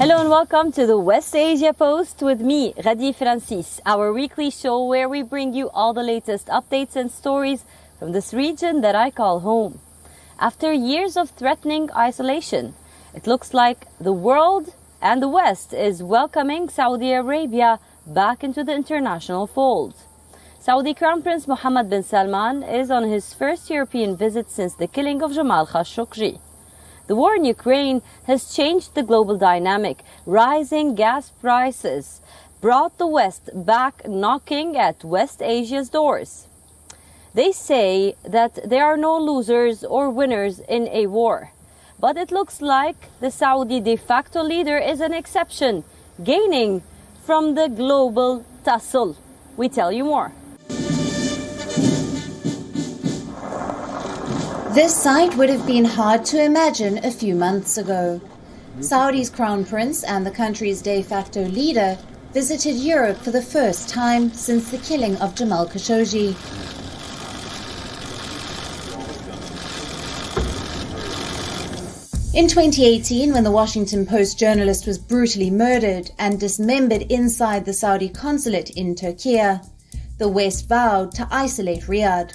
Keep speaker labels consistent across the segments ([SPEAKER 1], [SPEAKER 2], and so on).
[SPEAKER 1] Hello and welcome to the West Asia Post with me, Ghadi Francis, our weekly show where we bring you all the latest updates and stories from this region that I call home. After years of threatening isolation, it looks like the world and the West is welcoming Saudi Arabia back into the international fold. Saudi Crown Prince Mohammed bin Salman is on his first European visit since the killing of Jamal Khashoggi. The war in Ukraine has changed the global dynamic. Rising gas prices brought the West back knocking at West Asia's doors. They say that there are no losers or winners in a war. But it looks like the Saudi de facto leader is an exception, gaining from the global tussle. We tell you more.
[SPEAKER 2] This sight would have been hard to imagine a few months ago. Saudi's crown prince and the country's de facto leader visited Europe for the first time since the killing of Jamal Khashoggi. In 2018, when the Washington Post journalist was brutally murdered and dismembered inside the Saudi consulate in Turkey, the West vowed to isolate Riyadh.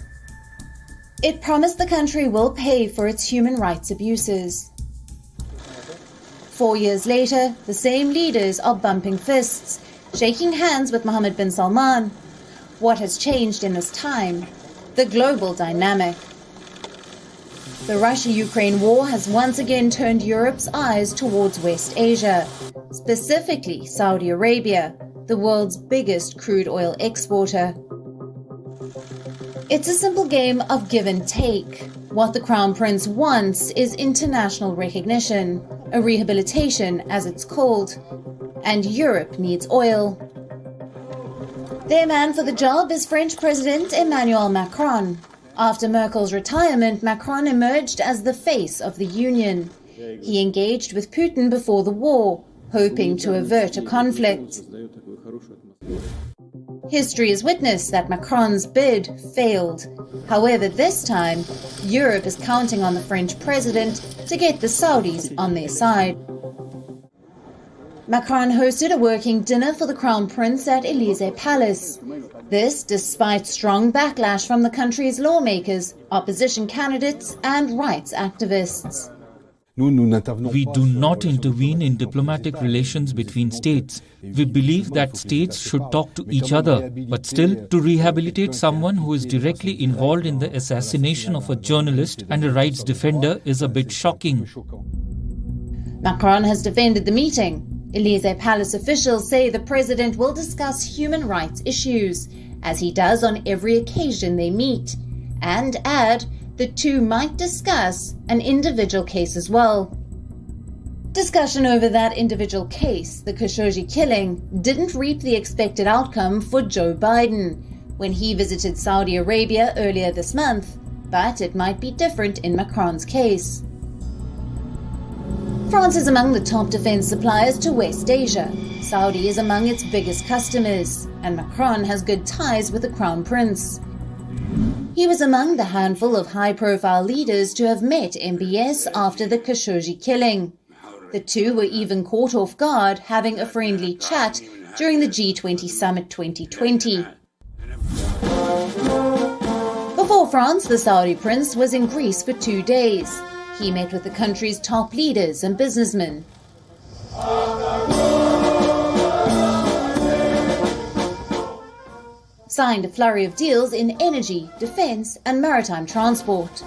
[SPEAKER 2] It promised the country will pay for its human rights abuses. 4 years later, the same leaders are bumping fists, shaking hands with Mohammed bin Salman. What has changed in this time? The global dynamic. The Russia-Ukraine war has once again turned Europe's eyes towards West Asia, specifically Saudi Arabia, the world's biggest crude oil exporter. It's a simple game of give and take. What the Crown Prince wants is international recognition, a rehabilitation as it's called, and Europe needs oil. Their man for the job is French President Emmanuel Macron. After Merkel's retirement, Macron emerged as the face of the Union. He engaged with Putin before the war, hoping to avert a conflict. History has witnessed that Macron's bid failed. However, this time, Europe is counting on the French president to get the Saudis on their side. Macron hosted a working dinner for the Crown Prince at Elysee Palace. This despite strong backlash from the country's lawmakers, opposition candidates and rights activists.
[SPEAKER 3] We do not intervene in diplomatic relations between states. We believe that states should talk to each other, but still, to rehabilitate someone who is directly involved in the assassination of a journalist and a rights defender is a bit shocking.
[SPEAKER 2] Macron has defended the meeting. Elysee Palace officials say the president will discuss human rights issues, as he does on every occasion they meet, and add the two might discuss an individual case as well. Discussion over that individual case, the Khashoggi killing, didn't reap the expected outcome for Joe Biden when he visited Saudi Arabia earlier this month, but it might be different in Macron's case. France is among the top defense suppliers to West Asia. Saudi is among its biggest customers, and Macron has good ties with the Crown Prince. He was among the handful of high-profile leaders to have met MBS after the Khashoggi killing. The two were even caught off guard having a friendly chat during the G20 Summit 2020. Before France, the Saudi prince was in Greece for 2 days. He met with the country's top leaders and businessmen. Signed a flurry of deals in energy, defense, and maritime transport,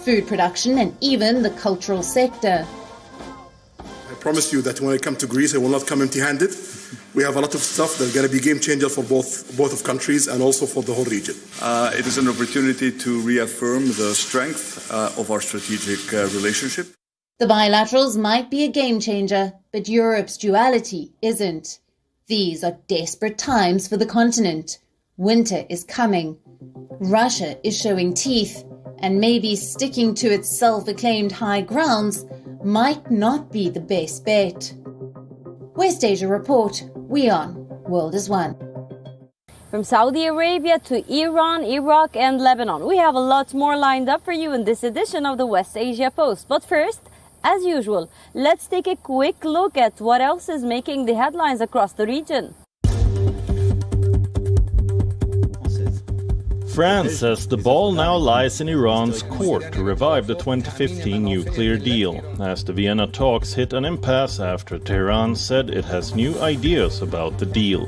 [SPEAKER 2] food production, and even the cultural sector.
[SPEAKER 4] I promise you that when I come to Greece, I will not come empty-handed. We have a lot of stuff that's going to be game changer for both of countries and also for the whole region.
[SPEAKER 5] It is an opportunity to reaffirm the strength of our strategic relationship.
[SPEAKER 2] The bilaterals might be a game changer, but Europe's duality isn't. These are desperate times for the continent. Winter is coming. Russia is showing teeth, and maybe sticking to its self-acclaimed high grounds might not be the best bet. West Asia Report, WION, World is One.
[SPEAKER 1] From Saudi Arabia to Iran, Iraq and Lebanon, we have a lot more lined up for you in this edition of the West Asia Post. But first, As usual, let's take a quick look at what else is making the headlines across the region.
[SPEAKER 6] France says the ball now lies in Iran's court to revive the 2015 nuclear deal, as the Vienna talks hit an impasse after Tehran said it has new ideas about the deal.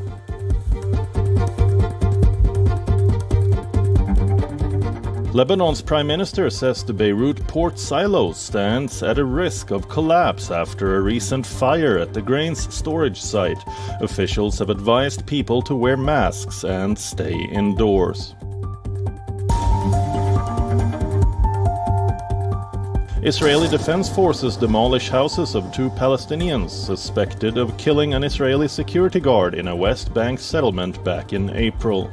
[SPEAKER 6] Lebanon's prime minister says the Beirut port silo stands at a risk of collapse after a recent fire at the grains storage site. Officials have advised people to wear masks and stay indoors. Israeli defense forces demolish houses of 2 Palestinians suspected of killing an Israeli security guard in a West Bank settlement back in April.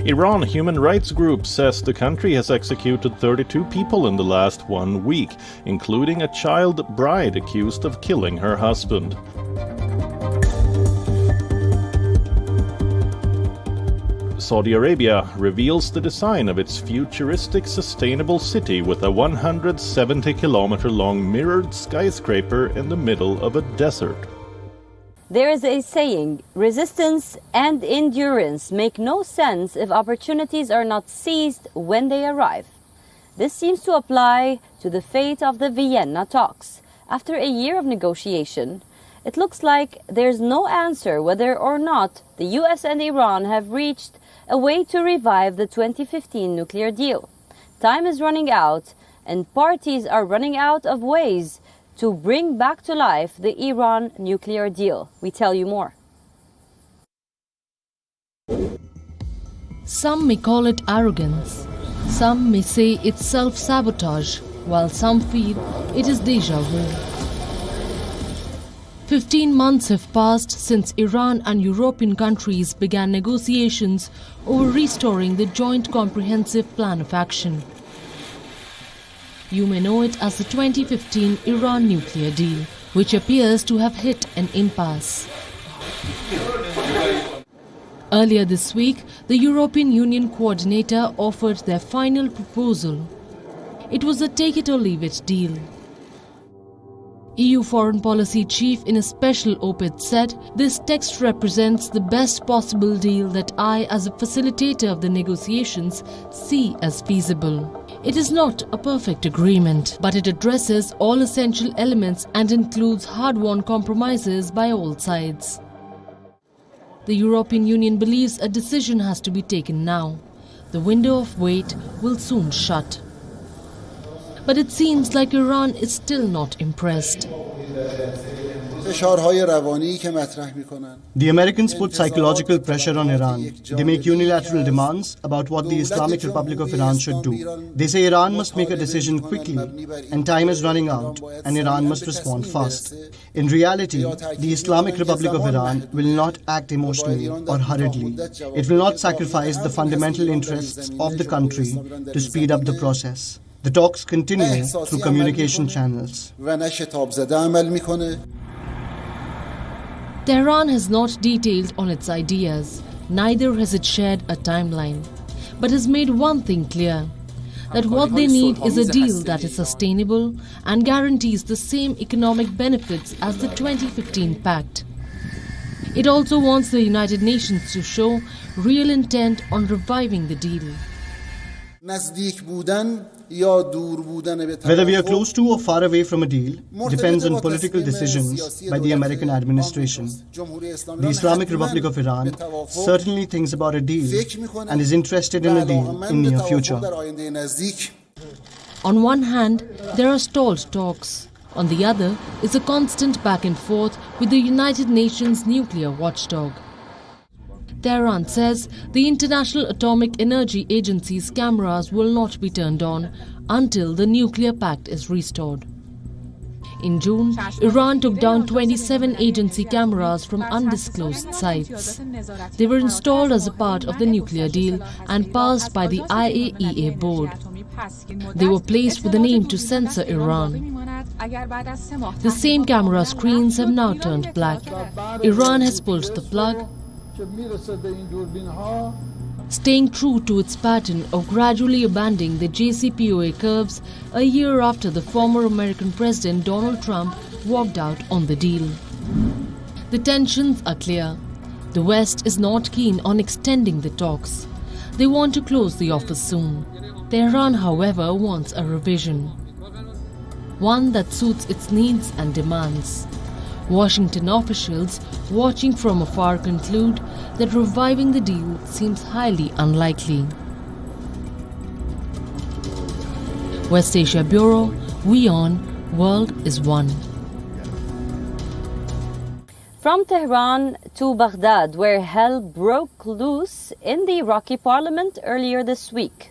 [SPEAKER 6] Iran human rights group says the country has executed 32 people in the last 1 week, including a child bride accused of killing her husband. Saudi Arabia reveals the design of its futuristic sustainable city with a 170-kilometer-long mirrored skyscraper in the middle of a desert.
[SPEAKER 1] There is a saying, resistance and endurance make no sense if opportunities are not seized when they arrive. This seems to apply to the fate of the Vienna talks. After a year of negotiation, it looks like there's no answer whether or not the US and Iran have reached a way to revive the 2015 nuclear deal. Time is running out, and parties are running out of ways to bring back to life the Iran nuclear deal. We tell you more.
[SPEAKER 7] Some may call it arrogance. Some may say it's self-sabotage, while some feel it is déjà vu. 15 months have passed since Iran and European countries began negotiations over restoring the Joint Comprehensive Plan of Action. You may know it as the 2015 Iran nuclear deal, which appears to have hit an impasse. Earlier this week, the European Union coordinator offered their final proposal. It was a take-it-or-leave-it deal. EU Foreign Policy Chief in a special op-ed said, "This text represents the best possible deal that I, as a facilitator of the negotiations, see as feasible. It is not a perfect agreement, but it addresses all essential elements and includes hard-won compromises by all sides." The European Union believes a decision has to be taken now. The window of wait will soon shut. But it seems like Iran is still not impressed.
[SPEAKER 8] The Americans put psychological pressure on Iran. They make unilateral demands about what the Islamic Republic of Iran should do. They say Iran must make a decision quickly, and time is running out, and Iran must respond fast. In reality, the Islamic Republic of Iran will not act emotionally or hurriedly. It will not sacrifice the fundamental interests of the country to speed up the process. The talks continue through communication channels.
[SPEAKER 7] Tehran has not detailed on its ideas, neither has it shared a timeline, but has made one thing clear, that what they need is a deal that is sustainable and guarantees the same economic benefits as the 2015 pact. It also wants the United Nations to show real intent on reviving the deal.
[SPEAKER 8] Whether we are close to or far away from a deal depends on political decisions by the American administration. The Islamic Republic of Iran certainly thinks about a deal and is interested in a deal in near future.
[SPEAKER 7] On one hand, there are stalled talks. On the other is a constant back and forth with the United Nations nuclear watchdog. Tehran says the International Atomic Energy Agency's cameras will not be turned on until the nuclear pact is restored. In June, Iran took down 27 agency cameras from undisclosed sites. They were installed as a part of the nuclear deal and passed by the IAEA board. They were placed with a name to censor Iran. The same camera screens have now turned black. Iran has pulled the plug. staying true to its pattern of gradually abandoning the JCPOA curves a year after the former American President Donald Trump walked out on the deal. The tensions are clear. The West is not keen on extending the talks. They want to close the offer soon. Tehran, however, wants a revision, one that suits its needs and demands. Washington officials watching from afar conclude that reviving the deal seems highly unlikely. West Asia Bureau, WION, World is One.
[SPEAKER 1] From Tehran to Baghdad, where hell broke loose in the Iraqi parliament earlier this week.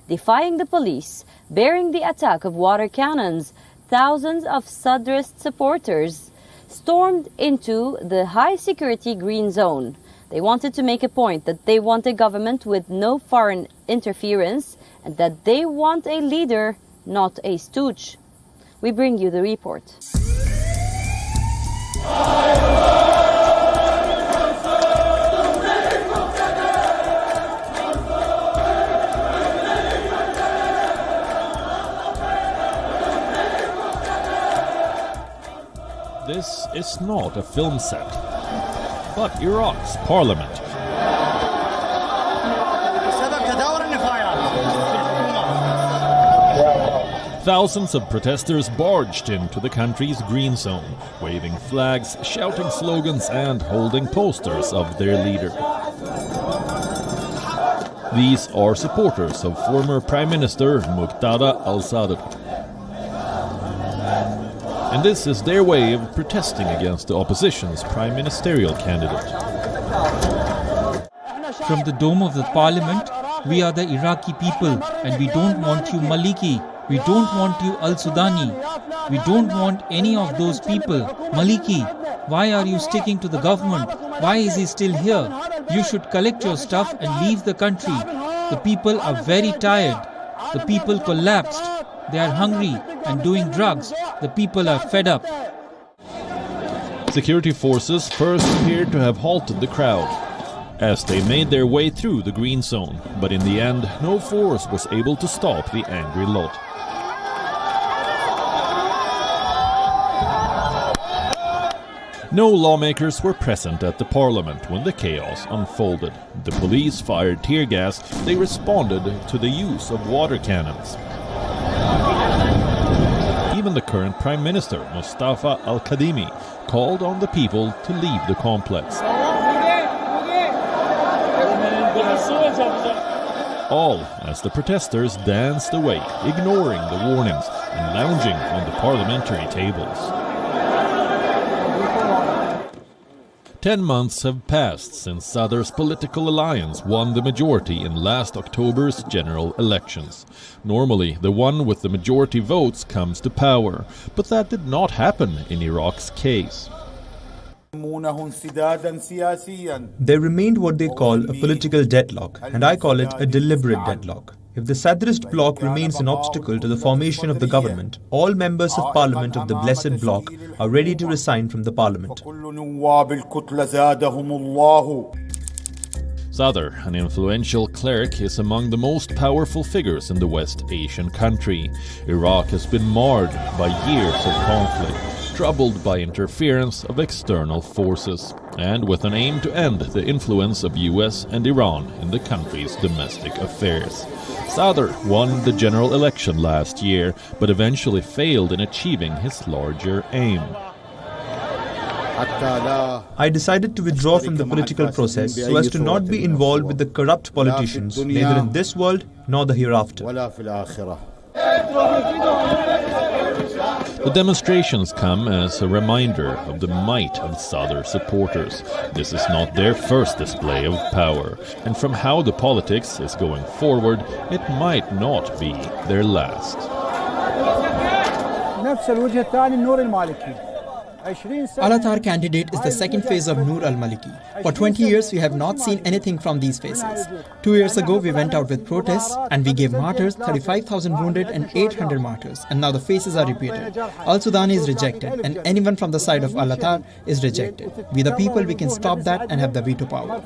[SPEAKER 1] Defying the police, bearing the attack of water cannons, thousands of Sadrist supporters stormed into the high-security green zone. They wanted to make a point that they want a government with no foreign interference and that they want a leader, not a stooge. We bring you the report.
[SPEAKER 6] This is not a film set, but Iraq's parliament. Thousands of protesters barged into the country's green zone, waving flags, shouting slogans and holding posters of their leader. These are supporters of former Prime Minister Muqtada al-Sadr. And this is their way of protesting against the opposition's prime ministerial candidate.
[SPEAKER 3] From the dome of the parliament, we are the Iraqi people and we don't want you Maliki. We don't want you Al-Sudani. We don't want any of those people. Maliki, why are you sticking to the government? Why is he still here? You should collect your stuff and leave the country. The people are very tired. The people collapsed. They are hungry and doing drugs. The people are fed up.
[SPEAKER 6] Security forces first appeared to have halted the crowd as they made their way through the green zone, but in the end, no force was able to stop the angry lot. No lawmakers were present at the parliament when the chaos unfolded. The police fired tear gas. They responded to the use of water cannons. Even the current Prime Minister, Mustafa al-Kadhimi, called on the people to leave the complex. All as the protesters danced away, ignoring the warnings and lounging on the parliamentary tables. 10 months have passed since Sadr's political alliance won the majority in last October's general elections. Normally, the one with the majority votes comes to power, but that did not happen in Iraq's case.
[SPEAKER 9] There remained what they call a political deadlock, and I call it a deliberate deadlock. If the Sadrist bloc remains an obstacle to the formation of the government, all members of parliament of the Blessed Bloc are ready to resign from the parliament.
[SPEAKER 6] Sadr, an influential cleric, is among the most powerful figures in the West Asian country. Iraq has been marred by years of conflict, troubled by interference of external forces, and with an aim to end the influence of US and Iran in the country's domestic affairs. Sadr won the general election last year, but eventually failed in achieving his larger aim.
[SPEAKER 9] I decided to withdraw from the political process so as to not be involved with the corrupt politicians, neither in this world nor the hereafter.
[SPEAKER 6] The demonstrations come as a reminder of the might of Sadr supporters. This is not their first display of power, and from how the politics is going forward, it might not be their last.
[SPEAKER 10] Al-Attar candidate is the second phase of Noor al-Maliki. For 20 years, we have not seen anything from these faces. 2 years ago, we went out with protests and we gave martyrs, 35,000 wounded and 800 martyrs. And now the faces are repeated. Al-Sudani is rejected and anyone from the side of Al-Attar is rejected. We the people, we can stop that and have the veto power.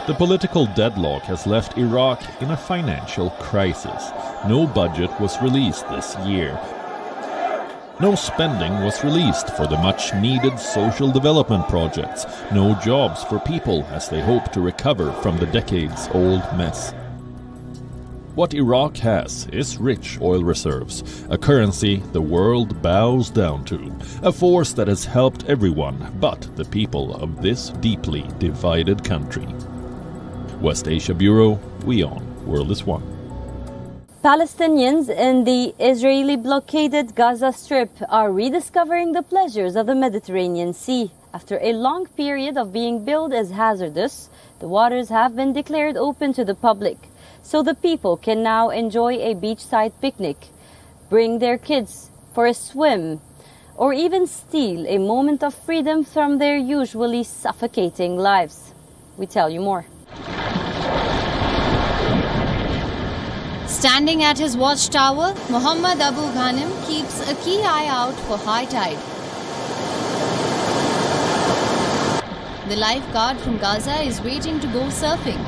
[SPEAKER 6] The political deadlock has left Iraq in a financial crisis. No budget was released this year. No spending was released for the much-needed social development projects. No jobs for people as they hope to recover from the decades-old mess. What Iraq has is rich oil reserves, a currency the world bows down to, a force that has helped everyone but the people of this deeply divided country. West Asia Bureau, WION World is One.
[SPEAKER 1] Palestinians in the Israeli-blockaded Gaza Strip are rediscovering the pleasures of the Mediterranean Sea. After a long period of being billed as hazardous, the waters have been declared open to the public, so the people can now enjoy a beachside picnic, bring their kids for a swim, or even steal a moment of freedom from their usually suffocating lives. We tell you more.
[SPEAKER 11] Standing at his watchtower, Muhammad Abu Ghanim keeps a keen eye out for high tide. The lifeguard from Gaza is waiting to go surfing.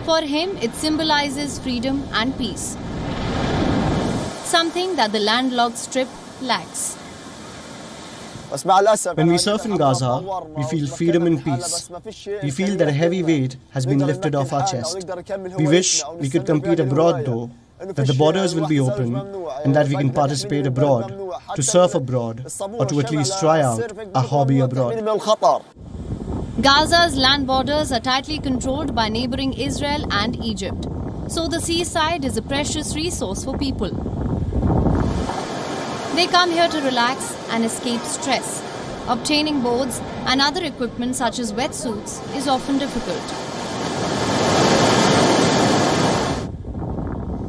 [SPEAKER 11] For him, it symbolizes freedom and peace, something that the landlocked strip lacks.
[SPEAKER 8] When we surf in Gaza, we feel freedom and peace. We feel that a heavy weight has been lifted off our chest. We wish we could compete abroad though, that the borders will be open and that we can participate abroad, to surf abroad, or to at least try out a hobby abroad.
[SPEAKER 11] Gaza's land borders are tightly controlled by neighboring Israel and Egypt, so the seaside is a precious resource for people. They come here to relax and escape stress. Obtaining boards and other equipment such as wetsuits is often difficult.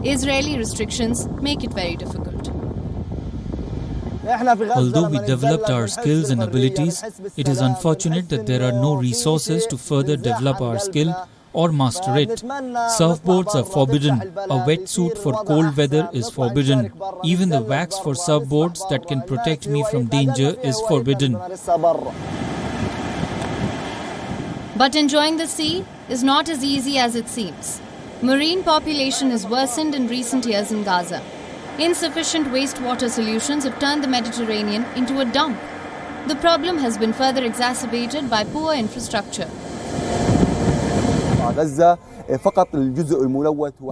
[SPEAKER 11] Israeli restrictions make it very difficult.
[SPEAKER 3] Although we developed our skills and abilities, it is unfortunate that there are no resources to further develop our skill or master it. Surfboards are forbidden. A wetsuit for cold weather is forbidden. Even the wax for surfboards that can protect me from danger is forbidden.
[SPEAKER 11] But enjoying the sea is not as easy as it seems. Marine population has worsened in recent years in Gaza. Insufficient wastewater solutions have turned the Mediterranean into a dump. The problem has been further exacerbated by poor infrastructure.
[SPEAKER 10] The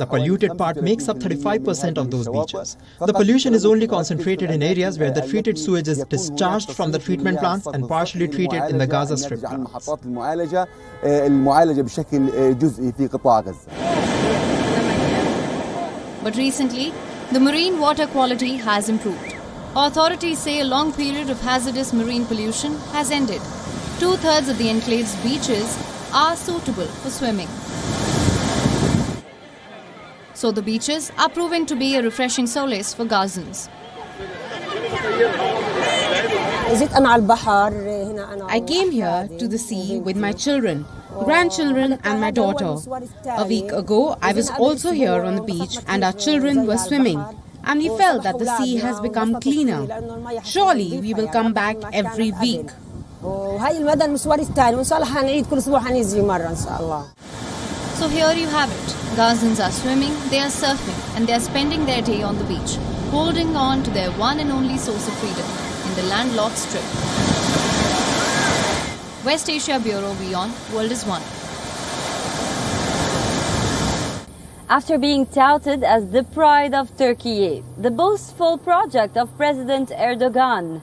[SPEAKER 10] polluted part makes up 35% of those beaches. The pollution is only concentrated in areas where the treated sewage is discharged from the treatment plants and partially treated in the Gaza Strip canals.
[SPEAKER 11] But recently, the marine water quality has improved. Authorities say a long period of hazardous marine pollution has ended. 2/3 of the enclave's beaches are suitable for swimming. So the beaches are proving to be a refreshing solace for Gazans.
[SPEAKER 12] I came here to the sea with my children, grandchildren and my daughter. A week ago, I was also here on the beach and our children were swimming. And we felt that the sea has become cleaner. Surely we will come back every week.
[SPEAKER 11] So here you have it. Gazans are swimming, they are surfing, and they are spending their day on the beach, holding on to their one and only source of freedom in the landlocked strip. West Asia Bureau, WION World is One.
[SPEAKER 1] After being touted as the pride of Turkey, the boastful project of President Erdogan,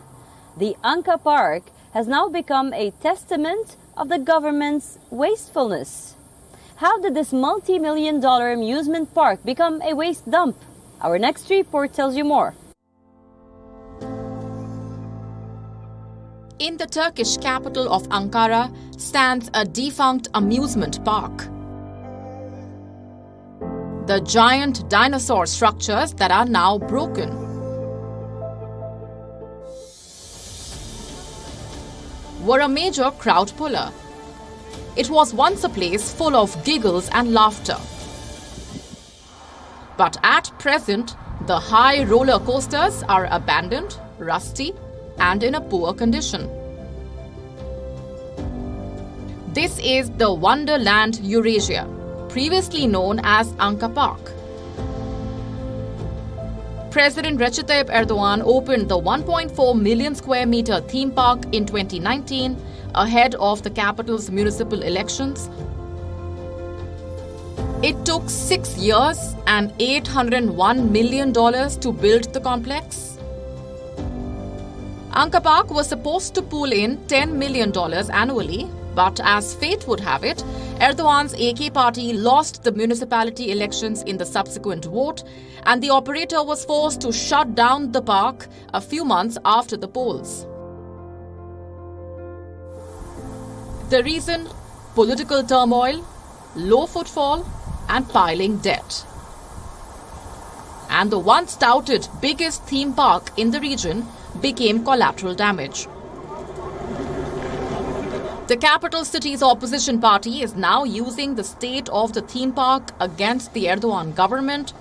[SPEAKER 1] the Anka Park has now become a testament of the government's wastefulness. How did this multi-million-dollar amusement park become a waste dump? Our next report tells you more.
[SPEAKER 13] In the Turkish capital of Ankara stands a defunct amusement park. The giant dinosaur structures that are now broken. were a major crowd puller. It was once a place full of giggles and laughter. But at present, the high roller coasters are abandoned, rusty, and in a poor condition. This is the Wonderland Eurasia, previously known as Anka Park. President Recep Tayyip Erdogan opened the 1.4 million square meter theme park in 2019 ahead of the capital's municipal elections. It took 6 years and $801 million to build the complex. Anka Park was supposed to pull in $10 million annually, but as fate would have it, Erdogan's AK party lost the municipality elections in the subsequent vote, and the operator was forced to shut down the park a few months after the polls. The reason? Political turmoil, low footfall, and piling debt. And the once touted biggest theme park in the region became collateral damage. The capital city's opposition party is now using the state of the theme park against the Erdogan government.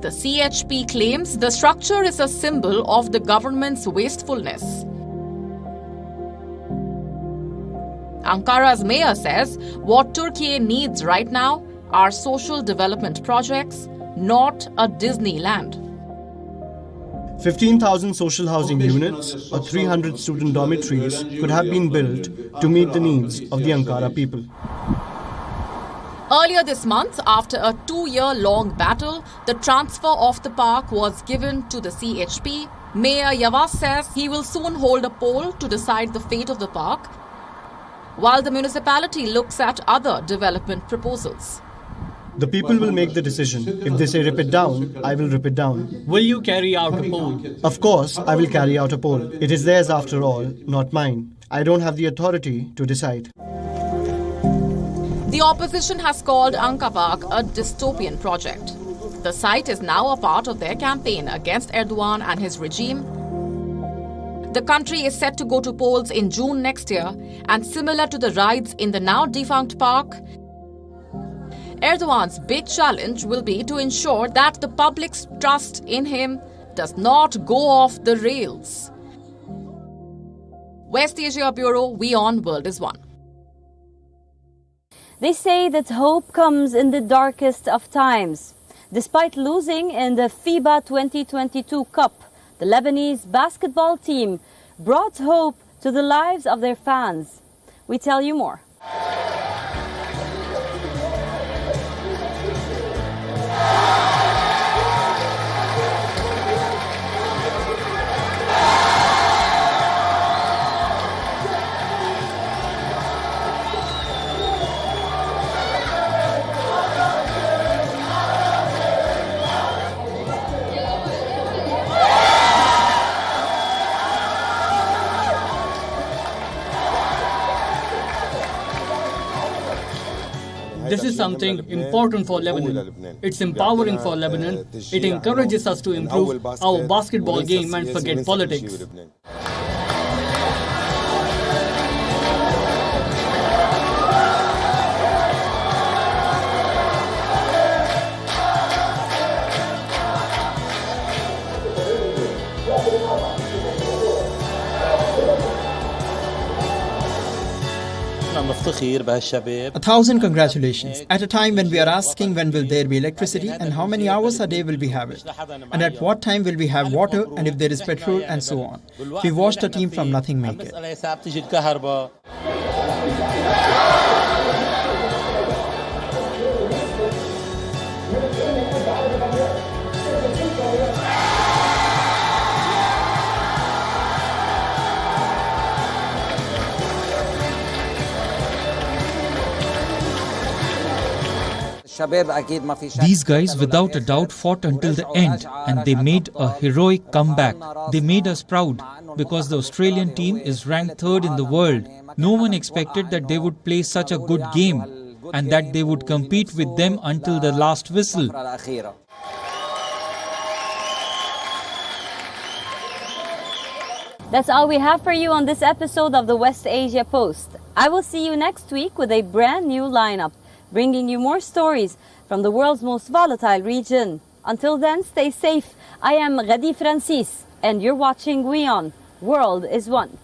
[SPEAKER 13] The CHP claims the structure is a symbol of the government's wastefulness. Ankara's mayor says what Turkey needs right now are social development projects, not a Disneyland.
[SPEAKER 8] 15,000 social housing units or 300 student dormitories could have been built to meet the needs of the Ankara people.
[SPEAKER 13] Earlier this month, after a 2-year-long battle, the transfer of the park was given to the CHP. Mayor Yavaz says he will soon hold a poll to decide the fate of the park, while the municipality looks at other development proposals.
[SPEAKER 8] The people will make the decision. If they say rip it down, I will rip it down.
[SPEAKER 14] Will you carry out a poll?
[SPEAKER 8] Of course, I will carry out a poll. It is theirs after all, not mine. I don't have the authority to decide.
[SPEAKER 13] The opposition has called Anka Park a dystopian project. The site is now a part of their campaign against Erdogan and his regime. The country is set to go to polls in June next year, and similar to the riots in the now defunct park, Erdogan's big challenge will be to ensure that the public's trust in him does not go off the rails. West Asia Bureau, WION World is One.
[SPEAKER 1] They say that hope comes in the darkest of times. Despite losing in the FIBA 2022 Cup, the Lebanese basketball team brought hope to the lives of their fans. We tell you more.
[SPEAKER 14] This is something important for Lebanon. It's empowering for Lebanon. It encourages us to improve our basketball game and forget politics.
[SPEAKER 10] A thousand congratulations. At a time when we are asking when will there be electricity and how many hours a day will we have it, and at what time will we have water and if there is petrol and so on. We watched a team from nothing make it.
[SPEAKER 3] These guys without a doubt fought until the end, and they made a heroic comeback. They made us proud because the Australian team is ranked 3rd in the world. No one expected that they would play such a good game and that they would compete with them until the last whistle.
[SPEAKER 1] That's all we have for you on this episode of the West Asia Post. I will see you next week with a brand new lineup, bringing you more stories from the world's most volatile region. Until then, stay safe. I am Ghadi Francis, and you're watching WION. World is One.